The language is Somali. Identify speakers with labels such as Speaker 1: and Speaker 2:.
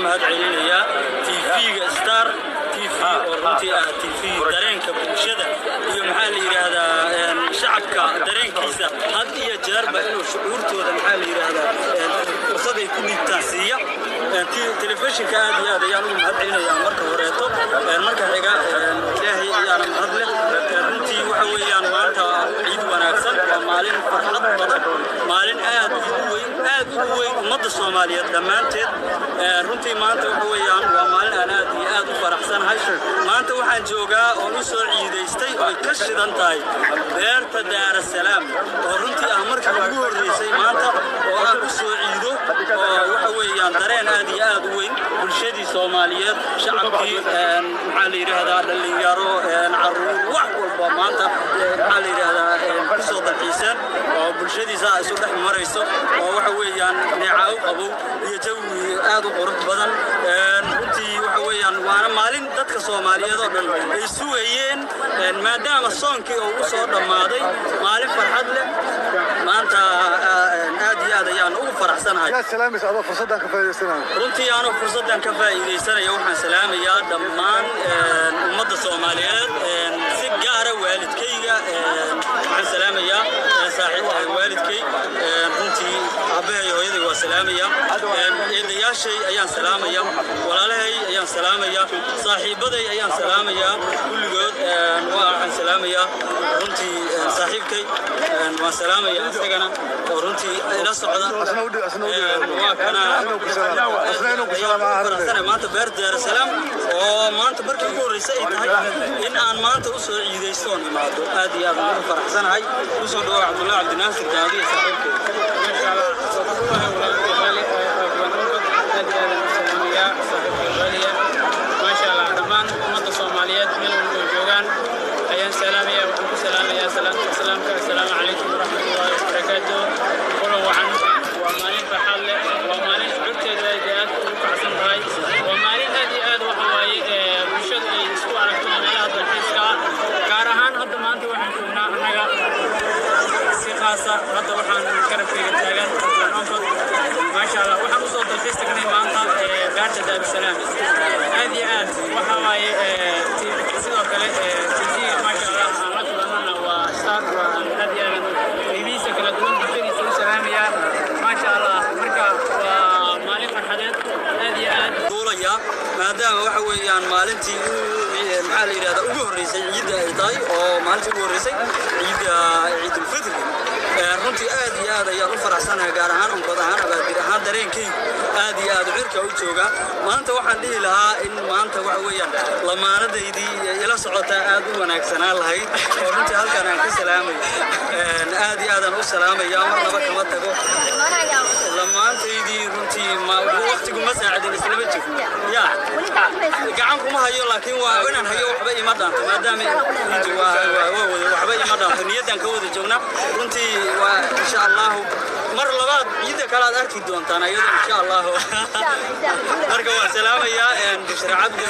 Speaker 1: mahad celinayaa TV-ga Star TV oo runtii ah TV dareenka bulshada iyo maxaa la yiraahdaa shacabka dareenkiisa had iyo jeerba inuu shucuurtooda maxaa la yiraahdaa fursad ay ku dhigtaan siiya telefishinka aad iyo aad ayaan ugu mahad celinayaa marka horeeto marka xiga ilaahay ayaan mahad leh runtii waxa weeyaan maanta ciid wanaagsan waa maalin farxad badan maalin aad ugu weyn ummadda Soomaaliyeed dhamaanteed runtii maanta waxa weeyaan waa maalin aan aad iyo aad u faraxsanahay maanta waxaan joogaa oo u soo ciidaystay oo ka shidan tahay beerta Daar es Salaam oo runtii ah markii ugu horeysay maanta oo aan u soo ciido oo waxa weeyaan dareen aad iyo aad u weyn bulshadii Soomaaliyeed shacabkii maxaa la yiraahdaa dhalinyaro caruur wax walba maanta maxaa la yiraahdaa ku soo dalxiisan oo bulshadiisa isu dhex marayso oo waxa weeyaan neecaw qabow iyo jawi aad u qurux badan runtii waxa weeyaan waana maalin dadka Soomaaliyeed oo dhan ay suugayeen maadaama soonkii uu soo dhamaaday maalin farxad leh maanta aad iyo aad ayaan ugu faraxsanahay
Speaker 2: يا سلام أبغى فرصة ka faa'iideysanayo
Speaker 1: runtii aanu fursadan ka faa'iideysanayo waxaan salaamayaa dhammaan ummadda Soomaaliyeed si gaar ah waalidkayga waxaan salaamayaa saaxiib waalidkay runtii aabbahay hooyaday waa salaamayaa eedayaashay ayaan salaamayaa walaalahay ayaan salaamayaa saaxiibaday ayaan salaamayaa kulligood waxaan salaamayaa runtii saaxiibkay waan salaamayaa isagana oo runtii ila socda waa kana maanta beerta Daar es Salaam oo maanta markii ugu horeysay ay tahay in aan maanta u soo ciidaysto oo imaado aad iyo aad ugu faraxsanahay u soo dhawaad Cabdullaahi Cabdinaasir Daadi saaxiibkay
Speaker 3: ما شاء الله دمان ummadda Soomaaliyeed meel walba joogan ayaan salaamaya waxaan ku salaamayaa salaamka assalaamu calaykum waraxmatullaahi wabarakaatuh kulan wacan waa maalin farxad leh waa maalin cunteeda aad u kacsan tahay waa maalin aad iyo aad waxa waaye bulshada ay isku aragto meelaha dalxiiska gaar ahaan hadda maanta waxaan joognaa annaga si khaas ah hadda waxaan garabkayga taagan ما شاء الله waxaan u soo dalxiistagnay maanta beerta Daar es Salaam aad iyo aad waxa waaye sidoo kale TV ma sha Allah aan la kulanana waa Star aad iyo aad qiimihiisa kala duwan bulshadiisa u salaamaya ma sha Allah marka waa maalin farxadeed aad iyo aad
Speaker 1: duulaya maadaama waxa weeyaan maalintii maxaa la yiraahdaa ugu horeysay ciidda ay tahay oo maalintii ugu horeysay ciidul fitr runtii aad iyo aad ayaan u faraxsanahay gaar ahaan ummad ahaan abaadir ahaan dareenkay aad iyo aad cirka u jooga maanta waxaan dhihi lahaa in maanta waxa weeyaan lamaanadeydii ila socota aad u wanaagsanaa lahayd oo runtii halkan aan ka salaamay aad iyo aad aan u salaamaya marnaba kama tago lamaanteydii runtii waqtigu ma saacidin islama jiro ya gacan kuma hayo laakiin waa inaan hayo waxba ima dhaanto maadaama waxba ima dhaanto niyadan ka wada joogna runtii waa insha Allah mar labaad ciida kala aad arki doontaan ayada insha Allah marka waa salaamaya Bushra Cabdi